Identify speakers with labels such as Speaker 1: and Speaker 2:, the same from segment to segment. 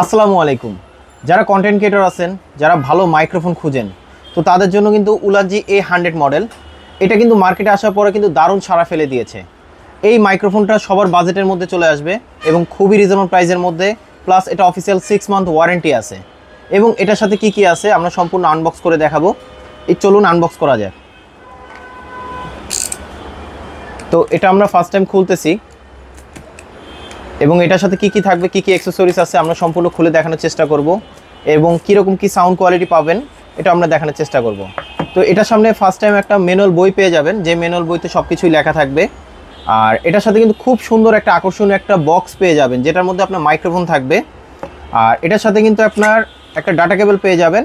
Speaker 1: আসসালামু আলাইকুম। যারা কন্টেন্ট ক্রিয়েটর আছেন, যারা ভালো মাইক্রোফোন খুঁজেন, তো তাদের জন্য কিন্তু উলানজি A100 মডেল এটা কিন্তু মার্কেটে আসার পরে কিন্তু দারুণ সাড়া ফেলে দিয়েছে। এই মাইক্রোফোনটা সবার বাজেটের মধ্যে চলে আসবে এবং খুবই রিজনেবল প্রাইসের মধ্যে, প্লাস এটা অফিসিয়াল 6 মান্থ ওয়ারেন্টি আছে। এবং এটার সাথে কি আছে আমরা সম্পূর্ণ আনবক্স করে দেখাবো। এই চলুন আনবক্স করা যায়। তো এটা আমরা ফার্স্ট টাইম খুলতেছি এবং এটার সাথে কি থাকবে, কি অ্যাকসেসরিজ আছে আমরা সম্পূর্ণ খুলে দেখানোর চেষ্টা করব এবং কীরকম কি সাউন্ড কোয়ালিটি পাবেন এটা আমরা দেখানোর চেষ্টা করব। তো এটার সামনে ফার্স্ট টাইম একটা ম্যানুয়াল বই পেয়ে যাবেন, যে ম্যানুয়াল বইতে সব কিছুই লেখা থাকবে। আর এটার সাথে কিন্তু খুব সুন্দর একটা আকর্ষণীয় একটা বক্স পেয়ে যাবেন, যেটার মধ্যে আপনার মাইক্রোফোন থাকবে। আর এটার সাথে কিন্তু আপনার একটা ডাটা কেবল পেয়ে যাবেন,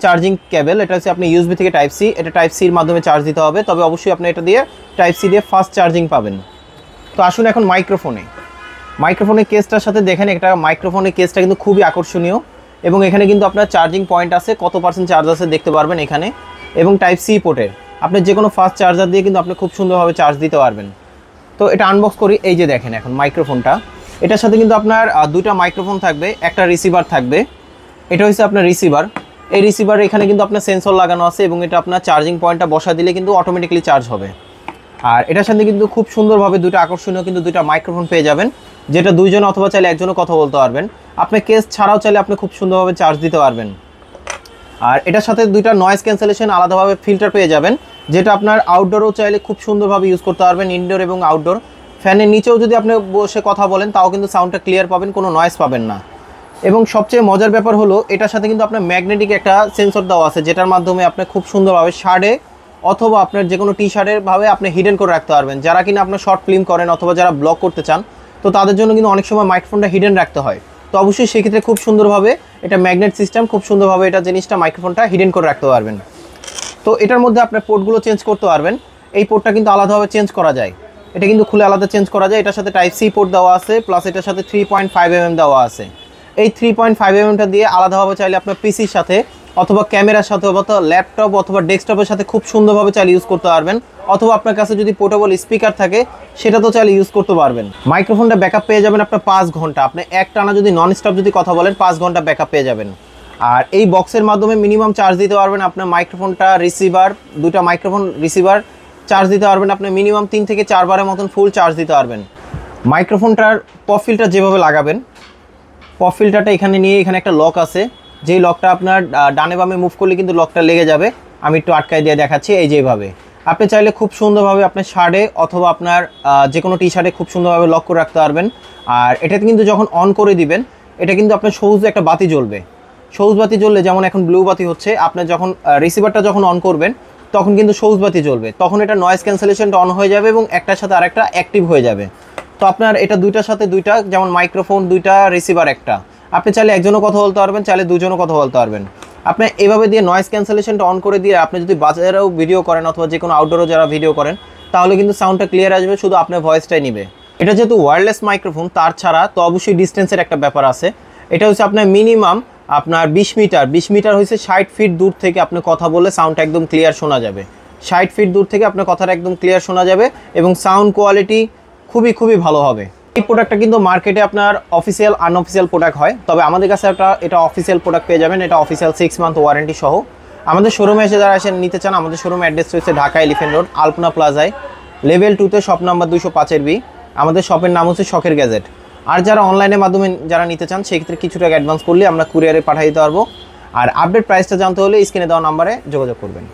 Speaker 1: চার্জিং কেবল। এটা হচ্ছে আপনি ইউএসবি থেকে টাইপ সি, এটা টাইপ সির মাধ্যমে চার্জ দিতে হবে, তবে অবশ্যই আপনি এটা দিয়ে টাইপ সি দিয়ে ফাস্ট চার্জিং পাবেন। তো আসুন এখন মাইক্রোফোনের কেসটার সাথে দেখেন, একটা মাইক্রোফোনের কেসটা কিন্তু খুবই আকর্ষণীয় এবং এখানে কিন্তু আপনার চার্জিং পয়েন্ট আছে, কত পার্সেন্ট চার্জ আছে দেখতে পারবেন এখানে, এবং টাইপ সি পোর্টের আপনি যে কোনো ফাস্ট চার্জার দিয়ে কিন্তু আপনি খুব সুন্দরভাবে চার্জ দিতে পারবেন। তো এটা আনবক্স করি। এই যে দেখেন এখন মাইক্রোফোনটা, এটার সাথে কিন্তু আপনার দুইটা মাইক্রোফোন থাকবে, একটা রিসিভার থাকবে। এটা হচ্ছে আপনার রিসিভার। এই রিসিভার এখানে কিন্তু আপনার সেন্সর লাগানো আছে এবং এটা আপনার চার্জিং পয়েন্টটা বসা দিলে কিন্তু অটোমেটিক্যালি চার্জ হবে। আর এটার সাথে কিন্তু খুব সুন্দরভাবে দুটো আকর্ষণীয় কিন্তু দুইটা মাইক্রোফোন পেয়ে যাবেন, যেটা দুইজন অথবা চাইলে একজনও কথা বলতে পারবেন। আপনি কেস ছাড়াও চাইলে আপনি খুব সুন্দরভাবে চার্জ দিতে পারবেন। আর এটার সাথে দুইটা নয়েজ ক্যান্সেলেশন আলাদাভাবে ফিল্টার পেয়ে যাবেন, যেটা আপনার আউটডোরও চাইলে খুব সুন্দরভাবে ইউজ করতে পারবেন, ইনডোর এবং আউটডোর। ফ্যানের নিচেও যদি আপনি বসে কথা বলেন তাও কিন্তু সাউন্ডটা ক্লিয়ার পাবেন, কোনো নয়েজ পাবেন না। এবং সবচেয়ে মজার ব্যাপার হলো এটার সাথে কিন্তু আপনার ম্যাগনেটিক একটা সেন্সর দেওয়া আছে, যেটার মাধ্যমে আপনি খুব সুন্দরভাবে শার্টে অথবা আপনার যে কোনো টি শার্টের ভাবে আপনি হিডেন করে রাখতে পারবেন। যারা কিনা আপনার শর্ট ফিল্ম করেন অথবা যারা ব্লগ করতে চান, তো তাদের জন্য কিন্তু অনেক সময় মাইক্রোফোনটা হিডেন রাখতে হয়। তো অবশ্যই সেক্ষেত্রে খুব সুন্দরভাবে এটা ম্যাগনেট সিস্টেম, খুব সুন্দরভাবে এটা জিনিসটা মাইক্রোফোনটা হিডেন করে রাখতে পারবেন। তো এটার মধ্যে আপনার পোর্টগুলো চেঞ্জ করতে পারবেন। এই পোর্টটা কিন্তু আলাদাভাবে চেঞ্জ করা যায়, এটা কিন্তু খুলে আলাদা চেঞ্জ করা যায়। এটার সাথে টাইপ সি পোর্ট দেওয়া আছে, প্লাস এটার সাথে 3.5mm দেওয়া আছে। এই 3.5mmটা দিয়ে আলাদাভাবে চাইলে আপনার পিসির সাথে অথবা ক্যামেরার সাথে অথবা ল্যাপটপ অথবা ডেস্কটপের সাথে খুব সুন্দরভাবে চাইলে ইউজ করতে পারবেন। অথবা আপনার কাছে যদি পোর্টেবল স্পিকার থাকে সেটা তো চাইলে ইউজ করতে পারবেন। মাইক্রোফোনটা ব্যাকআপ পেয়ে যাবেন আপনার 5 ঘন্টা, আপনি এক টানা যদি নন স্টপ যদি কথা বলেন 5 ঘন্টা ব্যাকআপ পেয়ে যাবেন। আর এই বক্সের মাধ্যমে মিনিমাম চার্জ দিতে পারবেন আপনার মাইক্রোফোনটা, রিসিভার, দুইটা মাইক্রোফোন রিসিভার চার্জ দিতে পারবেন আপনি মিনিমাম 3 থেকে 4 বারের মতন ফুল চার্জ দিতে পারবেন। মাইক্রোফোনটার পপ ফিল্টার যেভাবে লাগাবেন, পপ ফিল্টারটা এখানে নিয়ে এখানে একটা লক আছে, যেই লকটা আপনার ডানে বামে মুভ করলে কিন্তু লকটা লেগে যাবে। আমি একটু আটকায় দিয়ে দেখাচ্ছি। এই যেভাবে আপনি চাইলে খুব সুন্দরভাবে আপনার শার্টে অথবা আপনার যে কোনো টি শার্টে খুব সুন্দরভাবে লক করে রাখতে পারবেন। আর এটাতে কিন্তু যখন অন করে দিবেন, এটা কিন্তু আপনার সবুজ একটা বাতি জ্বলবে। সবুজ বাতি জ্বললে, যেমন এখন ব্লু বাতি হচ্ছে, আপনার যখন রিসিভারটা যখন অন করবেন তখন কিন্তু সবুজ বাতি জ্বলবে, তখন এটা নয়েজ ক্যান্সেলেশনটা অন হয়ে যাবে এবং একটার সাথে আরেকটা অ্যাক্টিভ হয়ে যাবে। তো আপনার এটা দুইটার সাথে দুইটা, যেমন মাইক্রোফোন দুইটা, রিসিভার একটা, আপনি চাইলে একজনও কথা বলতে পারবেন, চাইলে দুজনও কথা বলতে পারবেন। আপনি এভাবে দিয়ে নয়েজ ক্যান্সেলেশনটা অন করে দিয়ে আপনি যদি বাজারেও ভিডিও করেন অথবা যে কোনো আউটডোরও যারা ভিডিও করেন, তাহলে কিন্তু সাউন্ডটা ক্লিয়ার আসবে, শুধু আপনার ভয়েসটাই নিবে। এটা যেহেতু ওয়্যারলেস মাইক্রোফোন, তার ছাড়া তো অবশ্যই ডিস্টেন্সের একটা ব্যাপার আছে। এটা হচ্ছে আপনার মিনিমাম আপনার 20 মিটার হয়েছে 60 ফিট দূর থেকে আপনি কথা বললে সাউন্ডটা একদম ক্লিয়ার শোনা যাবে। 60 ফিট দূর থেকে আপনার কথাটা একদম ক্লিয়ার শোনা যাবে এবং সাউন্ড কোয়ালিটি খুবই ভালো হবে। এই প্রোডাক্টটা কিন্তু মার্কেটে আপনার অফিসিয়াল আনঅফিসিয়াল প্রোডাক্ট হয়, তবে আমাদের কাছে এটা অফিসিয়াল প্রোডাক্ট পেয়ে যাবেন। এটা অফিসিয়াল 6 মান্থ ওয়ারেন্টি সহ। আমাদের শোরুমে এসে যারা এসে নিতে চান, আমাদের শোরুমের অ্যাড্রেস রয়েছে ঢাকা এলিফ্যান্ট রোড, আলপনা প্লাজায়, লেভেল 2তে, শপ নাম্বার 205 বি। আমাদের শপের নাম হচ্ছে শখের গ্যাজেট। আর যারা অনলাইনের মাধ্যমে যারা নিতে চান, সেক্ষেত্রে কিছু টাকা অ্যাডভান্স করলে আমরা কুরিয়ারে পাঠিয়ে দিতে পারবো। আর আপডেট প্রাইসটা জানতে হলে স্ক্রিনে দেওয়া নাম্বারে যোগাযোগ করবেন।